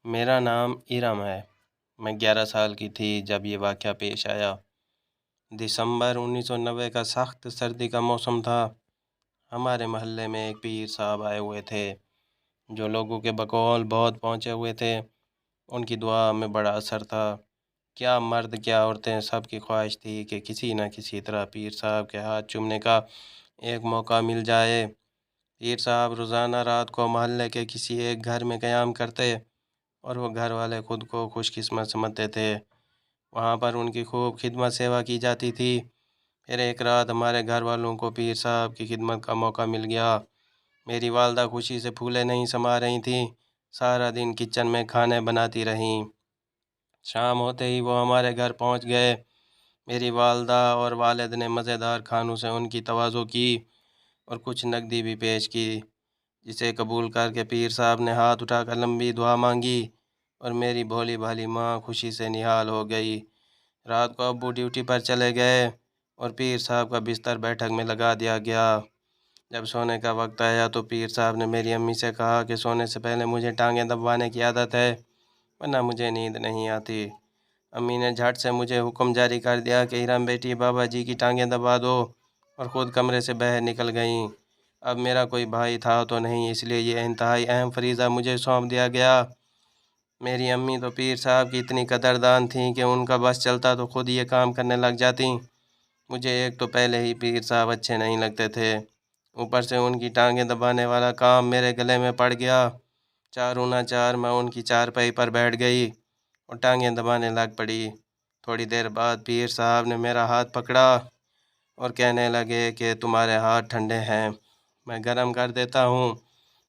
میرا نام ارم ہے۔ میں 11 سال کی تھی جب یہ واقعہ پیش آیا۔ دسمبر 1990 کا سخت سردی کا موسم تھا۔ ہمارے محلے میں ایک پیر صاحب آئے ہوئے تھے جو لوگوں کے بقول بہت پہنچے ہوئے تھے۔ ان کی دعا میں بڑا اثر تھا۔ کیا مرد کیا عورتیں سب کی خواہش تھی کہ کسی نہ کسی طرح پیر صاحب کے ہاتھ چومنے کا ایک موقع مل جائے۔ پیر صاحب روزانہ رات کو محلے کے کسی ایک گھر میں قیام کرتے اور وہ گھر والے خود کو خوش قسمت سمجھتے تھے۔ وہاں پر ان کی خوب خدمت سیوا کی جاتی تھی۔ پھر ایک رات ہمارے گھر والوں کو پیر صاحب کی خدمت کا موقع مل گیا۔ میری والدہ خوشی سے پھولے نہیں سما رہی تھیں۔ سارا دن کچن میں کھانے بناتی رہیں۔ شام ہوتے ہی وہ ہمارے گھر پہنچ گئے۔ میری والدہ اور والد نے مزیدار کھانوں سے ان کی تواضع کی اور کچھ نقدی بھی پیش کی، جسے قبول کر کے پیر صاحب نے ہاتھ اٹھا کر لمبی دعا مانگی اور میری بھولی بھالی ماں خوشی سے نہال ہو گئی۔ رات کو ابو ڈیوٹی پر چلے گئے اور پیر صاحب کا بستر بیٹھک میں لگا دیا گیا۔ جب سونے کا وقت آیا تو پیر صاحب نے میری امی سے کہا کہ سونے سے پہلے مجھے ٹانگیں دبوانے کی عادت ہے، ورنہ مجھے نیند نہیں آتی۔ امی نے جھٹ سے مجھے حکم جاری کر دیا کہ ارم بیٹی بابا جی کی ٹانگیں دبا دو، اور خود کمرے سے باہر نکل گئیں۔ اب میرا کوئی بھائی تھا تو نہیں، اس لیے یہ انتہائی اہم فریضہ مجھے سونپ دیا گیا۔ میری امی تو پیر صاحب کی اتنی قدردان تھیں کہ ان کا بس چلتا تو خود یہ کام کرنے لگ جاتیں۔ مجھے ایک تو پہلے ہی پیر صاحب اچھے نہیں لگتے تھے، اوپر سے ان کی ٹانگیں دبانے والا کام میرے گلے میں پڑ گیا۔ چاروں نہ چار میں ان کی چارپائی پر بیٹھ گئی اور ٹانگیں دبانے لگ پڑی۔ تھوڑی دیر بعد پیر صاحب نے میرا ہاتھ پکڑا اور کہنے لگے کہ تمہارے ہاتھ ٹھنڈے ہیں، میں گرم کر دیتا ہوں۔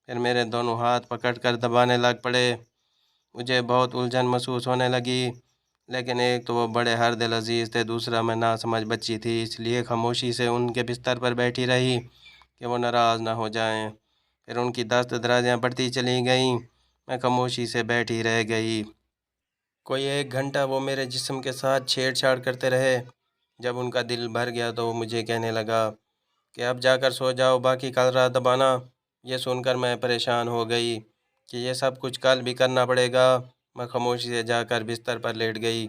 پھر میرے دونوں ہاتھ پکڑ کر دبانے لگ پڑے۔ مجھے بہت الجھن محسوس ہونے لگی، لیکن ایک تو وہ بڑے ہر دل عزیز تھے، دوسرا میں ناسمجھ بچی تھی، اس لیے خاموشی سے ان کے بستر پر بیٹھی رہی کہ وہ ناراض نہ ہو جائیں۔ پھر ان کی دست درازیاں بڑھتی چلی گئیں، میں خاموشی سے بیٹھی رہ گئی۔ کوئی 1 گھنٹہ وہ میرے جسم کے ساتھ چھیڑ چھاڑ کرتے رہے۔ جب ان کا دل بھر گیا تو وہ مجھے کہنے لگا کہ اب جا کر سو جاؤ، باقی کل رات دبانا۔ یہ سن کر میں پریشان ہو گئی کہ یہ سب کچھ کل بھی کرنا پڑے گا۔ میں خاموشی سے جا کر بستر پر لیٹ گئی۔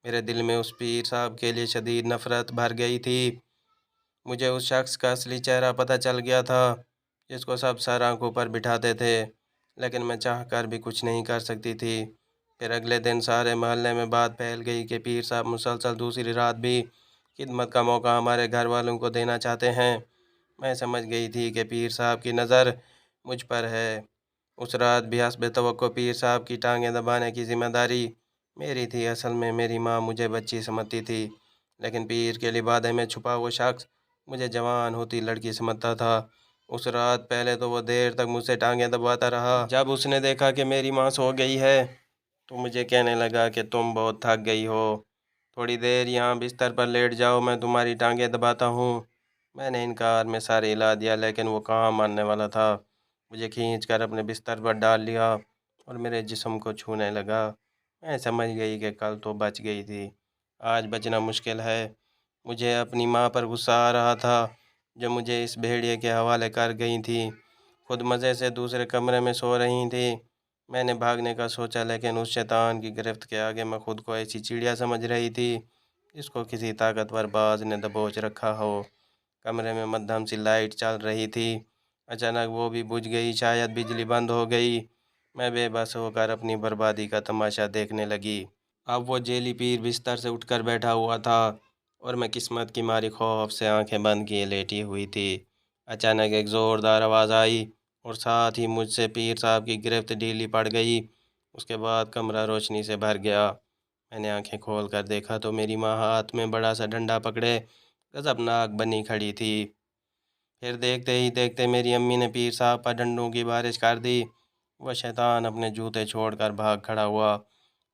میرے دل میں اس پیر صاحب کے لیے شدید نفرت بھر گئی تھی۔ مجھے اس شخص کا اصلی چہرہ پتہ چل گیا تھا جس کو سب سر آنکھوں پر بٹھاتے تھے، لیکن میں چاہ کر بھی کچھ نہیں کر سکتی تھی۔ پھر اگلے دن سارے محلے میں بات پھیل گئی کہ پیر صاحب مسلسل دوسری رات بھی خدمت کا موقع ہمارے گھر والوں کو دینا چاہتے ہیں۔ میں سمجھ گئی تھی کہ پیر صاحب کی نظر مجھ پر ہے۔ اس رات بھی حسب توقع پیر صاحب کی ٹانگیں دبانے کی ذمہ داری میری تھی۔ اصل میں میری ماں مجھے بچی سمجھتی تھی، لیکن پیر کے لبادے میں چھپا وہ شخص مجھے جوان ہوتی لڑکی سمجھتا تھا۔ اس رات پہلے تو وہ دیر تک مجھ سے ٹانگیں دبواتا رہا۔ جب اس نے دیکھا کہ میری ماں سو گئی ہے تو مجھے کہنے لگا کہ تم بہت تھک گئی ہو، تھوڑی دیر یہاں بستر پر لیٹ جاؤ، میں تمہاری ٹانگیں دباتا ہوں۔ میں نے انکار میں سر ہلا دیا، لیکن وہ کہاں ماننے والا تھا۔ مجھے کھینچ کر اپنے بستر پر ڈال لیا اور میرے جسم کو چھونے لگا۔ میں سمجھ گئی کہ کل تو بچ گئی تھی، آج بچنا مشکل ہے۔ مجھے اپنی ماں پر غصہ آ رہا تھا جو مجھے اس بھیڑیے کے حوالے کر گئی تھی۔ خود مزے سے دوسرے کمرے میں سو رہی تھی۔ میں نے بھاگنے کا سوچا، لیکن اس شیطان کی گرفت کے آگے میں خود کو ایسی چڑیا سمجھ رہی تھی جس کو کسی طاقتور باز نے دبوچ رکھا ہو۔ کمرے میں مدھم سی لائٹ چل رہی تھی، اچانک وہ بھی بجھ گئی، شاید بجلی بند ہو گئی۔ میں بے بس ہو کر اپنی بربادی کا تماشا دیکھنے لگی۔ اب وہ جیلی پیر بستر سے اٹھ کر بیٹھا ہوا تھا اور میں قسمت کی ماری خوف سے آنکھیں بند کیے لیٹی ہوئی تھی۔ اچانک ایک زوردار آواز آئی اور ساتھ ہی مجھ سے پیر صاحب کی گرفت ڈھیلی پڑ گئی۔ اس کے بعد کمرہ روشنی سے بھر گیا۔ میں نے آنکھیں کھول کر دیکھا تو میری ماں ہاتھ میں بڑا سا ڈنڈا پکڑے غضبناک بنی کھڑی تھی۔ پھر دیکھتے ہی دیکھتے میری امی نے پیر صاحب پر ڈنڈوں کی بارش کر دی۔ وہ شیطان اپنے جوتے چھوڑ کر بھاگ کھڑا ہوا۔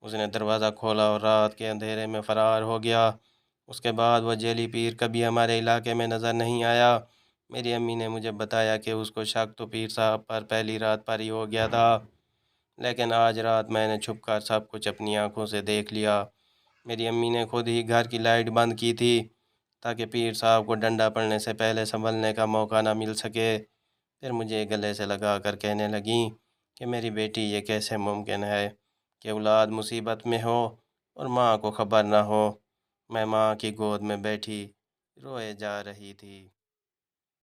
اس نے دروازہ کھولا اور رات کے اندھیرے میں فرار ہو گیا۔ اس کے بعد وہ جیلی پیر کبھی ہمارے علاقے میں نظر نہیں آیا۔ میری امی نے مجھے بتایا کہ اس کو شک تو پیر صاحب پر پہلی رات پر ہی ہو گیا تھا، لیکن آج رات میں نے چھپ کر سب کچھ اپنی آنکھوں سے دیکھ لیا۔ میری امی نے خود ہی گھر کی لائٹ بند کی تھی تاکہ پیر صاحب کو ڈنڈا پڑنے سے پہلے سنبھلنے کا موقع نہ مل سکے۔ پھر مجھے گلے سے لگا کر کہنے لگیں کہ میری بیٹی یہ کیسے ممکن ہے؟ کہ اولاد مصیبت میں ہو اور ماں کو خبر نہ ہو۔ میں ماں کی گود میں بیٹھی روئے جا رہی تھی۔